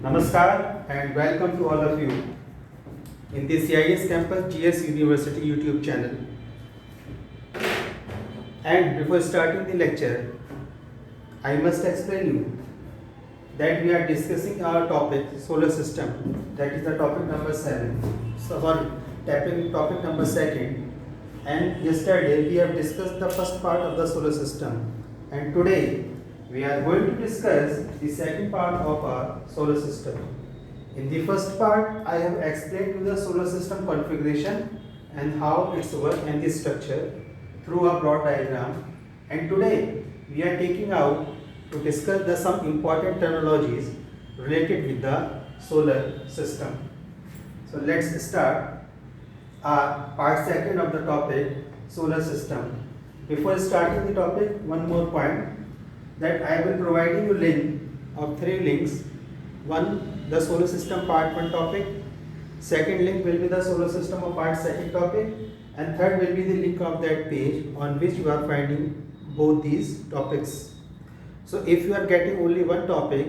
Namaskar and welcome to all of you in the CIS Campus GS University YouTube channel. And before starting the lecture, I must explain you that we are discussing our topic solar system. That is the topic number 7. So for tapping topic number 2nd. And yesterday we have discussed the first part of the solar system. And today we are going to discuss the second part of our solar system. In the first part, I have explained to the solar system configuration and how its work and the structure through a broad diagram. And today we are taking out to discuss some important terminologies related with the solar system. So let's start our part 2nd of the topic solar system. Before starting the topic, one more point, that I will provide you link of 3 links. One, the solar system part 1 topic. Second link will be the solar system of part 2nd topic. And third will be the link of that page on which you are finding both these topics. So if you are getting only one topic,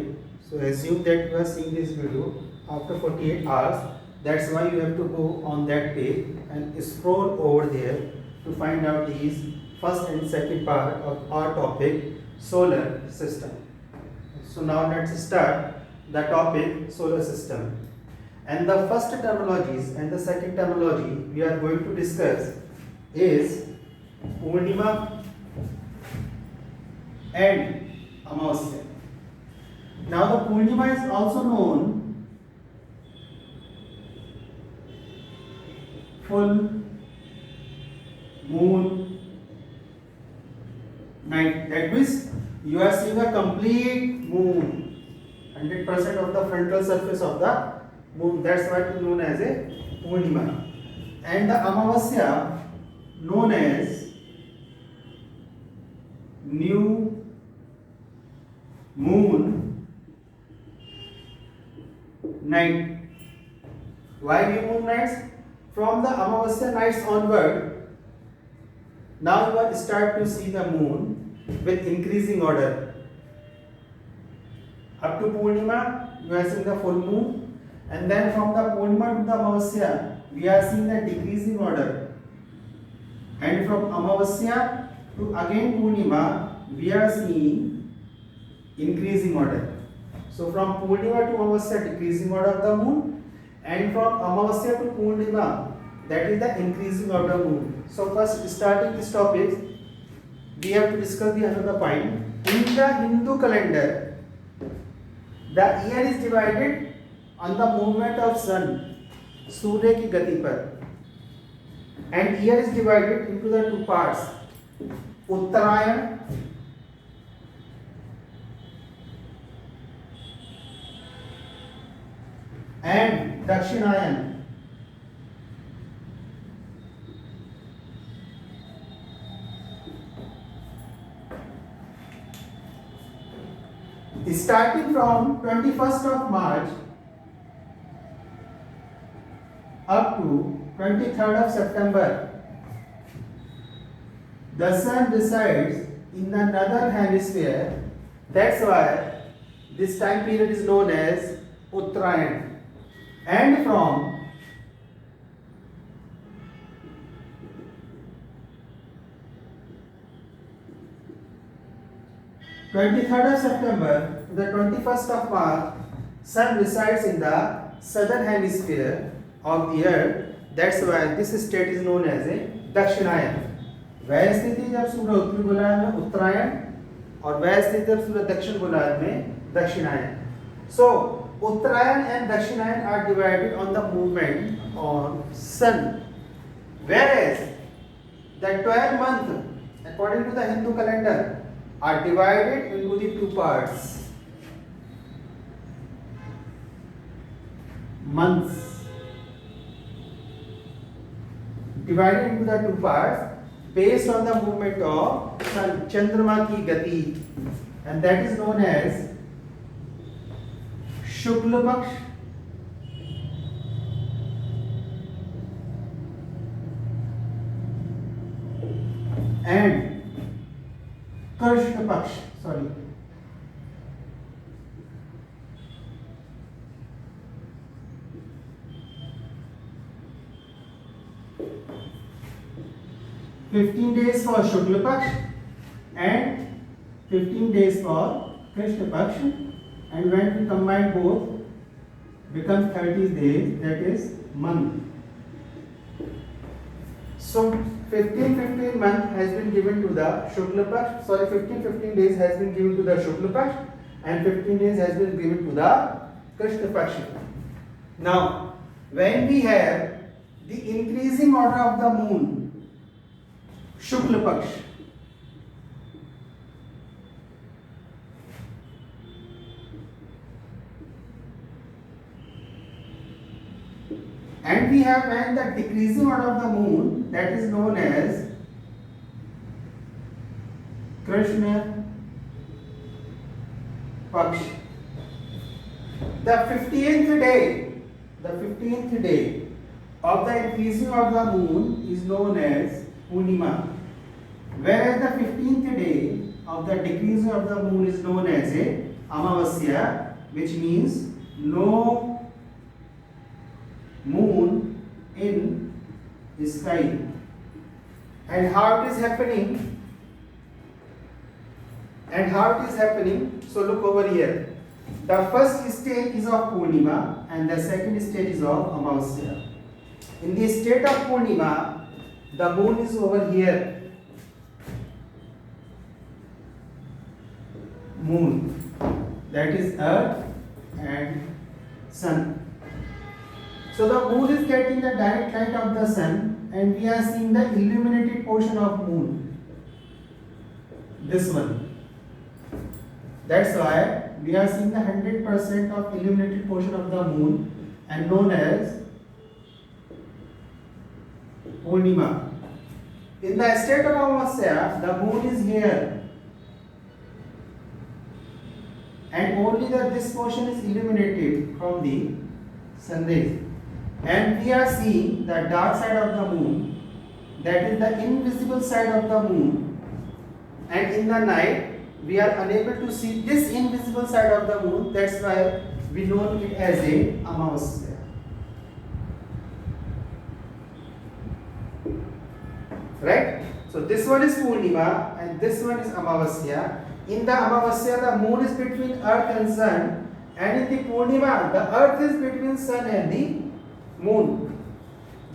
so assume that you are seeing this video after 48 hours. That's why you have to go on that page and scroll over there to find out these first and second part of our topic solar system. So now let's start the topic solar system. And the first terminologies and the second terminology we are going to discuss is Purnima and Amavasya. Now the Purnima is also known full moon night. That means you are seeing a complete moon, 100% of the frontal surface of the moon. That's what is known as a Purnima. And the Amavasya known as new moon night. Why new moon nights? From the Amavasya nights onward, now you will start to see the moon with increasing order. Up to Purnima, you are seeing the full moon, and then from the Purnima to the Amavasya, we are seeing the decreasing order. And from Amavasya to again Purnima, we are seeing increasing order. So from Purnima to Amavasya, decreasing order of the moon, and from Amavasya to Purnima, that is the increasing of the moon. So first, starting this topic, we have to discuss the another point. In the Hindu calendar, the year is divided on the movement of sun, Surya ki gati par, and year is divided into the 2 parts, Uttarayan and Dakshinayan. Starting from 21st of March up to 23rd of September, the sun resides in the northern hemisphere. That's why this time period is known as Uttarayan. And from 23rd of September to the 21st of March, sun resides in the southern hemisphere of the earth. That's why this state is known as a Dakshinayan. वह स्थिति जब सूर्य उत्तरी गोलार्ध में उत्तरायण और वह स्थिति जब सूर्य दक्षिण गोलार्ध में दक्षिणायन. So Uttarayan and Dakshinayan are divided on the movement on sun, whereas the 12 months according to the Hindu calendar are divided into the 2 parts, months, divided into the 2 parts based on the movement of sun, Chandrama ki gati, and that is known as Shukla Paksh and Krishna Paksh, sorry. 15 days for Shukla Paksh and 15 days for Krishna Paksh, and when we combine both becomes 30 days, that is month. So 15 month has been given to the Shukla Paksh, 15 days has been given to the Shukla Paksh and 15 days has been given to the Krishna Paksh. Now when we have the increasing order of the moon, Shukla Paksh, and we have when the decreasing order of the moon, that is known as Krishna Paksh. The 15th day of the increasing of the moon is known as Purnima, whereas the 15th day of the decreasing of the moon is known as a Amavasya, which means no moon in the sky. And how it is happening? So look over here. The first stage is of Purnima and the second stage is of Amavasya. In the state of Purnima, the moon is over here. Moon, that is Earth and Sun. So the moon is getting the direct light of the sun and we are seeing the illuminated portion of moon. This one. That's why we are seeing the 100% of illuminated portion of the moon and known as Purnima. In the state of Amavasya, the moon is here and only this portion is illuminated from the sun rays. And we are seeing the dark side of the moon, that is the invisible side of the moon, and in the night we are unable to see this invisible side of the moon. That's why we know it as a Amavasya. Right? So this one is Purnima and this one is Amavasya. In the Amavasya, the moon is between Earth and Sun, and in the Purnima, the Earth is between Sun and the moon.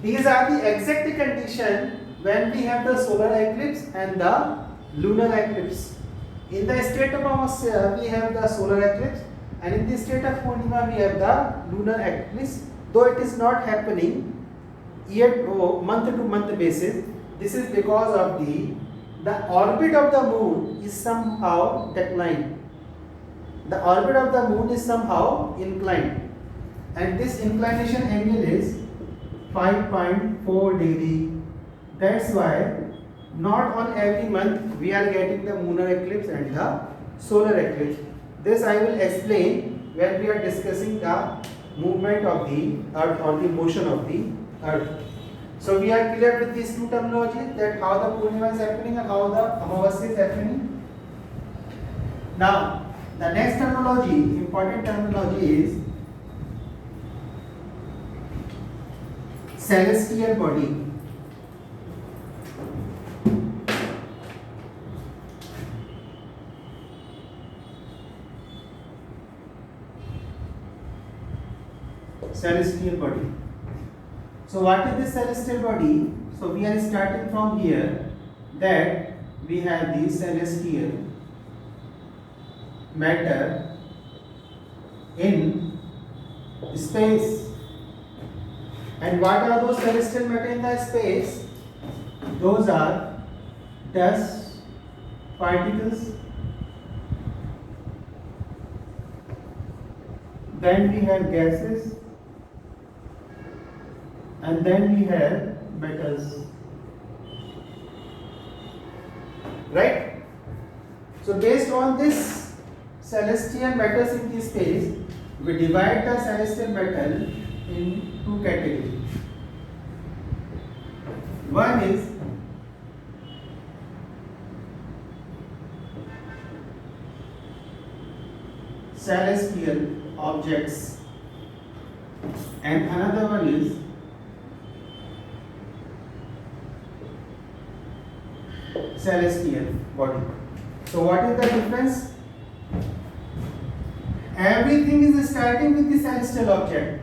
These are the exact condition when we have the solar eclipse and the lunar eclipse. In the state of Amavasya, we have the solar eclipse, and in the state of Purnima, we have the lunar eclipse. Though it is not happening year month to month basis, this is because of the orbit of the moon is somehow declined. The orbit of the moon is somehow inclined. And this inclination angle is 5.4 degree. That's why not on every month we are getting the lunar eclipse and the solar eclipse. This I will explain when we are discussing the movement of the earth or the motion of the earth. So we are clear with these two terminologies, that how the Purnima is happening and how the Amavasya is happening. Now the next terminology, important terminology, is celestial body. Celestial body. So what is this celestial body? So we are starting from here, that we have the celestial matter in space. And what are those celestial matter in the space? Those are dust particles. Then we have gases. And then we have metals. Right? So based on this celestial matters in the space, we divide the celestial metal in two categories. One is celestial objects and another one is celestial body. So what is the difference? Everything is starting with the celestial object.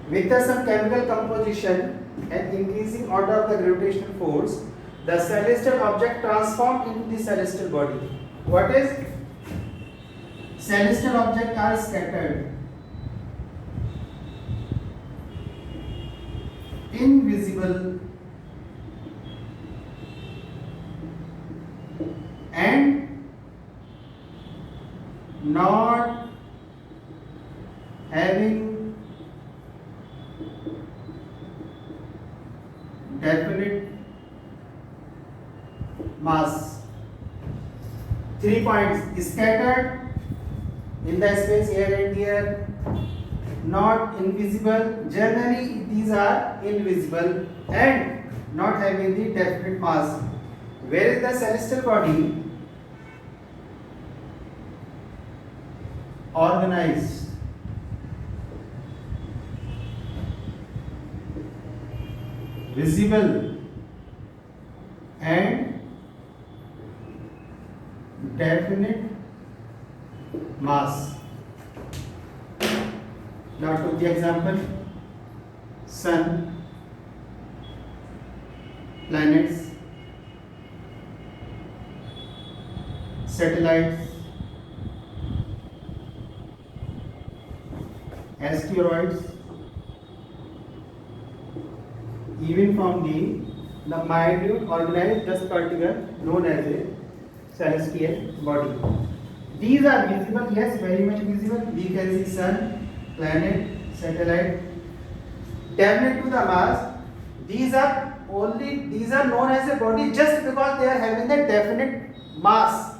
With some chemical composition and increasing order of the gravitational force, the celestial object transformed into the celestial body. What is? Celestial objects are scattered, invisible, and not having definite mass. 3 points: scattered in the space here and here, not invisible, generally these are invisible, and not having the definite mass. Where is the celestial body? Organized, visible, and definite mass. Now to the example: sun, planets, satellites, asteroids, even from the minute organized dust particle known as a celestial body. These are visible, yes, very much visible. We can see sun, planet, satellite. Definite to the mass. These are known as a body just because they are having the definite mass.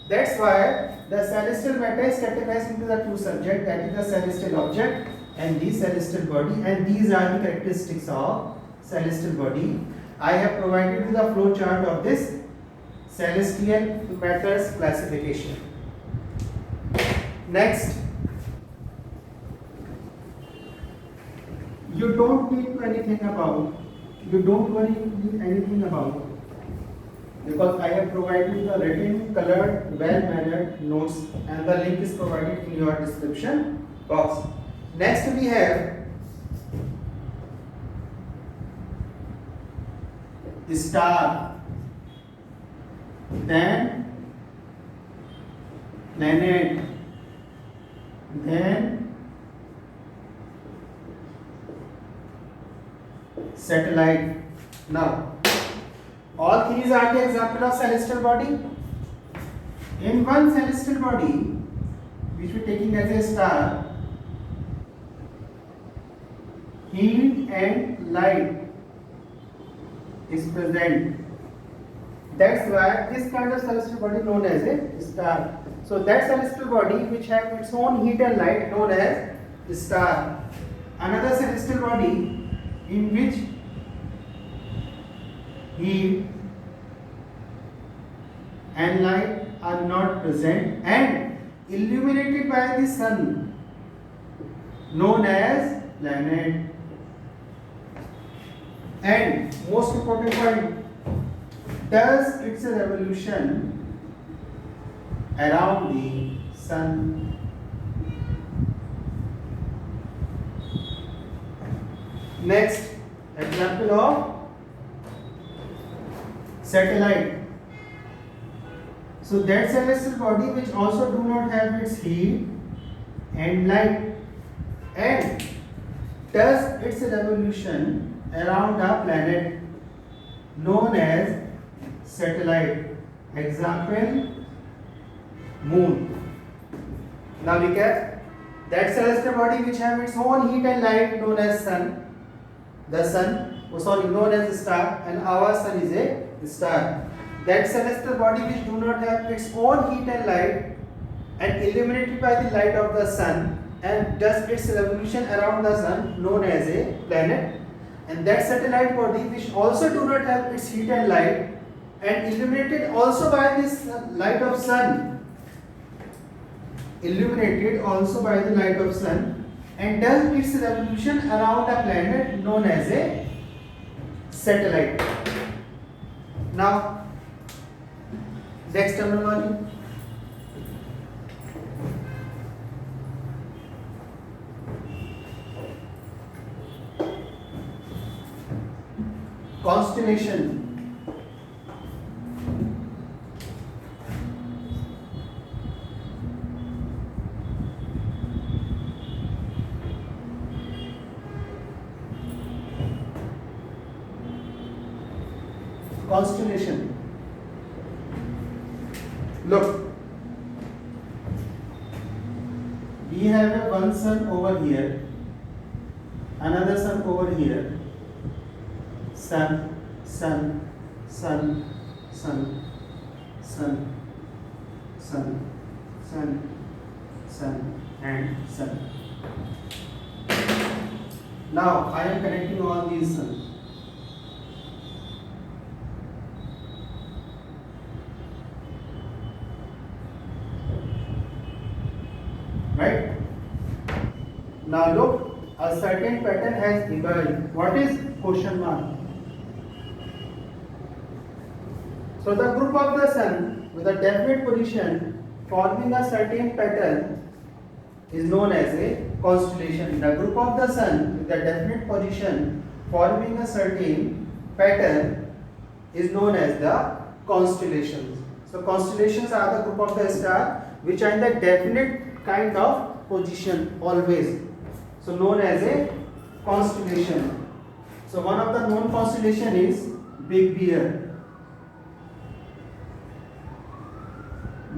That's why the celestial matter is categorized into the two subjects, that is the celestial object and the celestial body, and these are the characteristics of celestial body. I have provided you the flow chart of this celestial matters classification. Next, you don't need anything about, because I have provided you the written, colored, well-mannered notes, and the link is provided in your description box. Next we have star, then planet, then satellite. Now, all these are the example of celestial body. In one celestial body, which we are taking as a star, heat and light is present. That's why this kind of celestial body known as a star. So that celestial body which has its own heat and light known as star. Another celestial body in which heat and light are not present and illuminated by the sun known as planet. And most important point, does its revolution around the sun. Next, example of satellite. So that celestial body which also do not have its heat and light and does its revolution around a planet known as satellite. Example, moon. Now look at that celestial body which have its own heat and light known as sun. The sun, known as star, and our sun is a star. That celestial body which do not have its own heat and light and illuminated by the light of the sun and does its revolution around the sun known as a planet. And that satellite body which also do not have its heat and light and illuminated also by this light of sun, illuminated also by the light of sun and does its revolution around a planet known as a satellite. Now, next terminology. Constellation. Constellation. Look, we have a one sun over here, another sun over here. Sun, sun, sun, sun, sun, sun, sun, sun, and sun. Now I am connecting all these suns. Right? Now look, a certain pattern has emerged. What is question mark? So the group of the sun with a definite position forming a certain pattern is known as a constellation. The group of the sun with a definite position forming a certain pattern is known as the constellations. So constellations are the group of the star which are in the definite kind of position always. So known as a constellation. So one of the known constellation is Big Bear.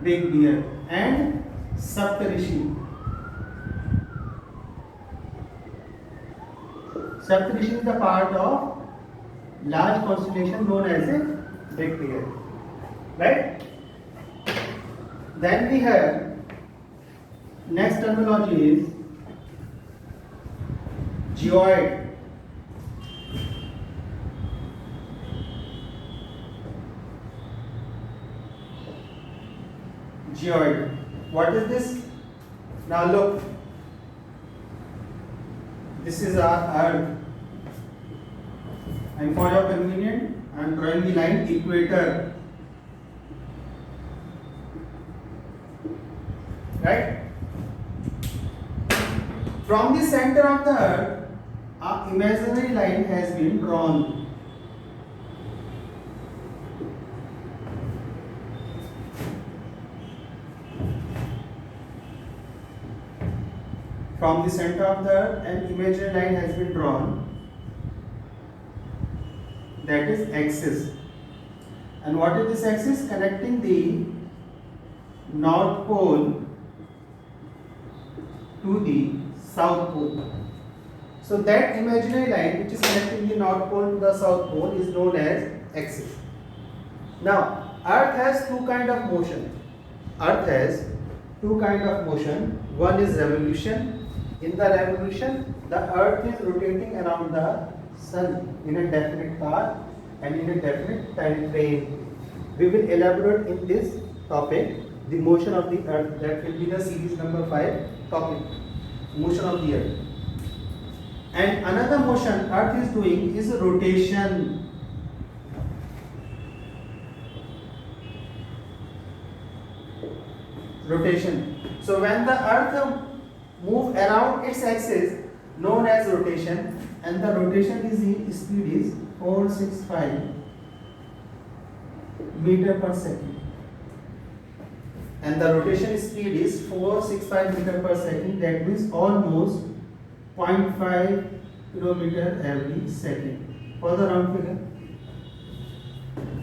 Big Bear and Saptarishi. Saptarishi is the part of large constellation known as a Big Bear. Right? Then we have next terminology is geoid. Geoid. What is this? Now look, this is our Earth, and for your convenience, I am drawing the line equator. Right? From the center of the Earth, an imaginary line has been drawn. From the center of the Earth, an imaginary line has been drawn. That is axis. And what is this axis? Connecting the North Pole to the South Pole. So that imaginary line which is connecting the North Pole to the South Pole is known as axis. Now, Earth has two kind of motion. Earth has two kind of motion. One is revolution. In the revolution, the Earth is rotating around the Sun in a definite path and in a definite time frame. We will elaborate in this topic the motion of the Earth. That will be the series number 5 topic, motion of the Earth. And another motion Earth is doing is rotation. Rotation. So when the Earth move around its axis, known as rotation, and the rotation is speed is 465 meter per second. And the rotation speed is 465 meter per second. That means almost 0.5 kilometer every second. For the round figure.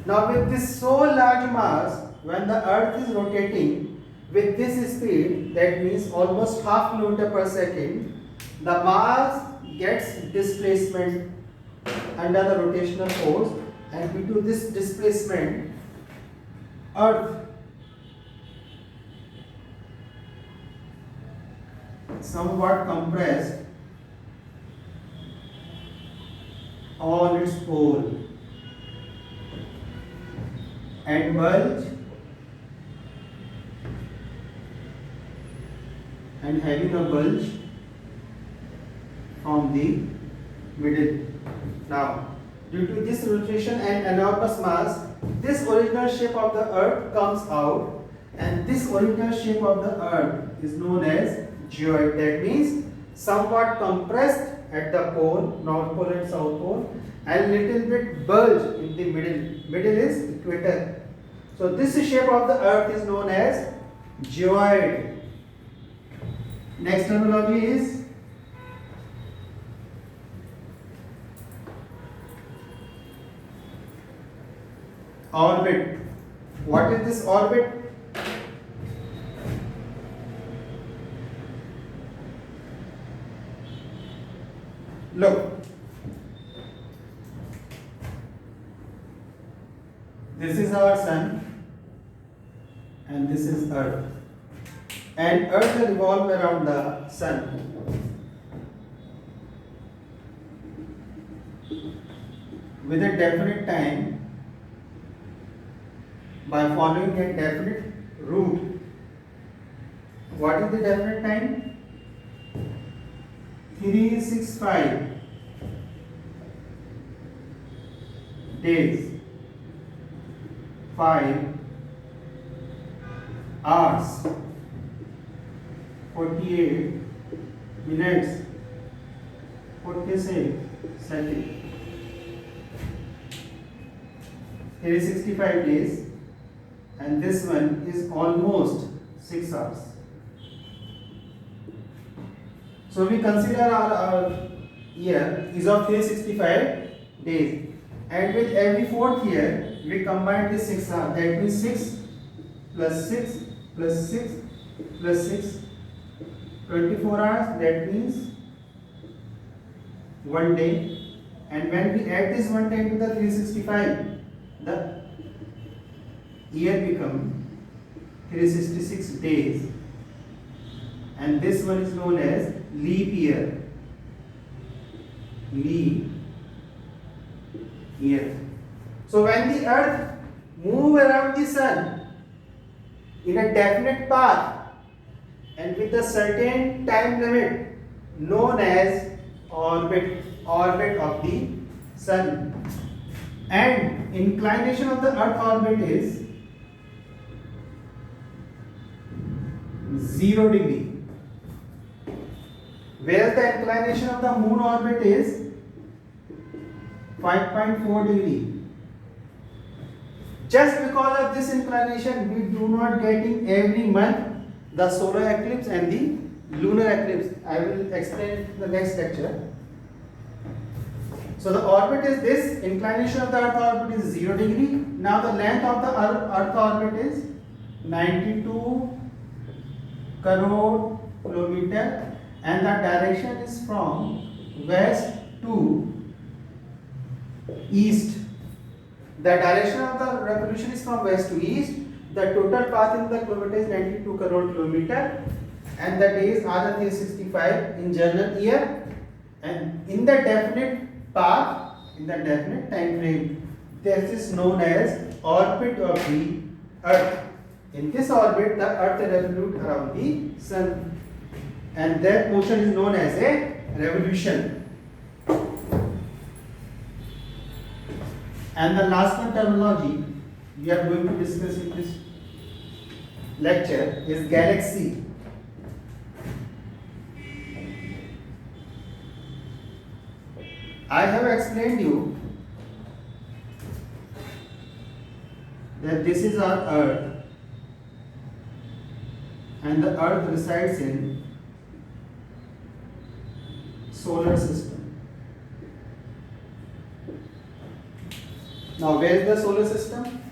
Now with this so large mass, when the Earth is rotating with this speed, that means almost half kilometer per second, the mass gets displacement under the rotational force, and due to this displacement, Earth somewhat compressed on its pole and bulge and having a bulge from the middle. Now, due to this rotation and enormous mass, this original shape of the earth comes out, and this original shape of the earth is known as geoid. That means somewhat compressed at the pole, north pole and south pole, and little bit bulge in the middle. Middle is equator. So this shape of the earth is known as geoid. Next terminology is orbit. What is this orbit? Look, this is our sun and this is earth, and earth will revolve around the sun. With a definite time, by following a definite route. What is the definite time? 365 days, 5 hours, 48 minutes, 46 seconds. 365 days, and this one is almost 6 hours. So we consider our year is of 365 days, and with every fourth year we combine this 6 hours. That means 6 plus 6 plus 6 plus 6, 24 hours. That means 1 day, and when we add this 1 day to the 365, the year become 366 days, and this one is known as leap year. Leap year. So when the earth move around the sun in a definite path and with a certain time limit known as orbit of the sun, and inclination of the earth orbit is 0 degree, whereas the inclination of the moon orbit is 5.4 degree. Just because of this inclination, we do not getting every month the solar eclipse and the lunar eclipse. I will explain in the next lecture. So the orbit is this, inclination of the earth orbit is 0 degree. Now the length of the earth orbit is 92 crore kilometer, and the direction is from west to east. The direction of the revolution is from west to east. The total path in the kilometer is 92 crore kilometer, and the days are the 365 in general year, and in the definite path, in the definite time frame. This is known as orbit of the earth. In this orbit, the earth revolutes around the sun, and that motion is known as a revolution. And the last one terminology we are going to discuss in this lecture is galaxy. I have explained you that this is our earth, and the earth resides in solar system. Now where is the solar system?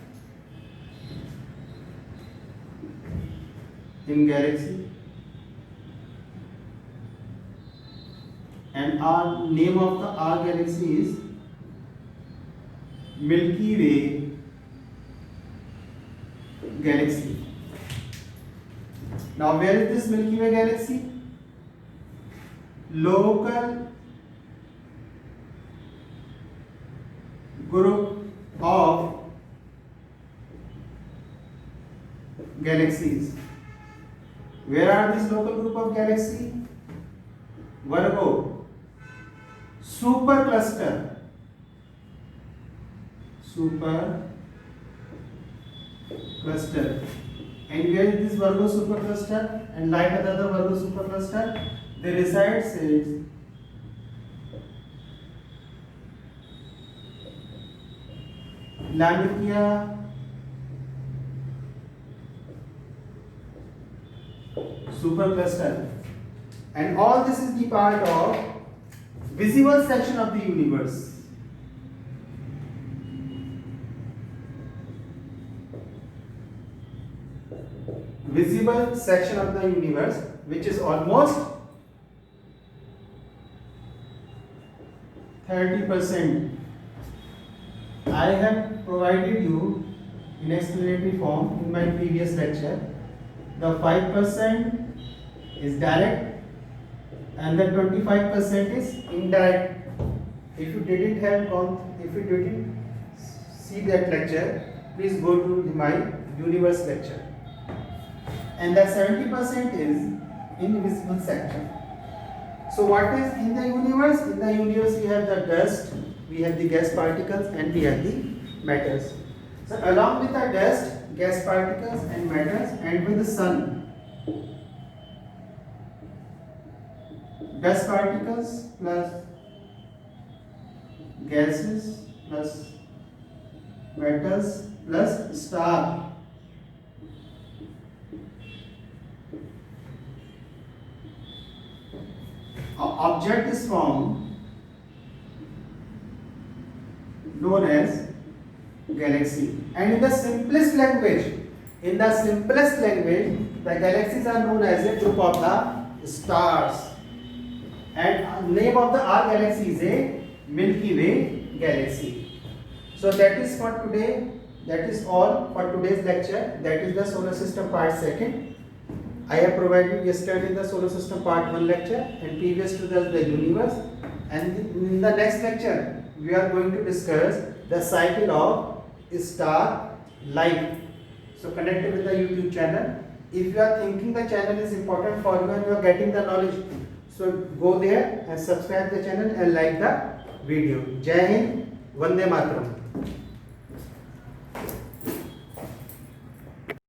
In galaxy. And our name of our galaxy is Milky Way galaxy. Now where is this Milky Way galaxy? Local group of galaxies. Where are these local group of galaxies? Virgo, supercluster cluster. And where is this Virgo supercluster? And like another Virgo supercluster, they resides is Lanikia supercluster. And all this is the part of visible section of the universe. Visible section of the universe, which is almost 30%. I have provided you in explanatory form in my previous lecture. The 5% is direct and the 25% is indirect. If you didn't see that lecture, please go to my universe lecture. And the 70% is invisible section. So what is in the universe? In the universe we have the dust, we have the gas particles, and we have the matters. So along with the dust, gas particles and matters, and with the sun, dust particles plus gases plus metals plus star. Object is formed known as galaxy. And in the simplest language, the galaxies are known as a group of the stars. And name of our galaxy is a Milky Way galaxy. So that is for today. That is all for today's lecture. That is the solar system part 2. I have provided yesterday the solar system part 1 lecture, and previous to that the universe. And in the next lecture we are going to discuss the cycle of star life. So connect with the YouTube channel. If you are thinking the channel is important for you and you are getting the knowledge, so go there and subscribe the channel and like the video. Jai Hind, Vande Mataram.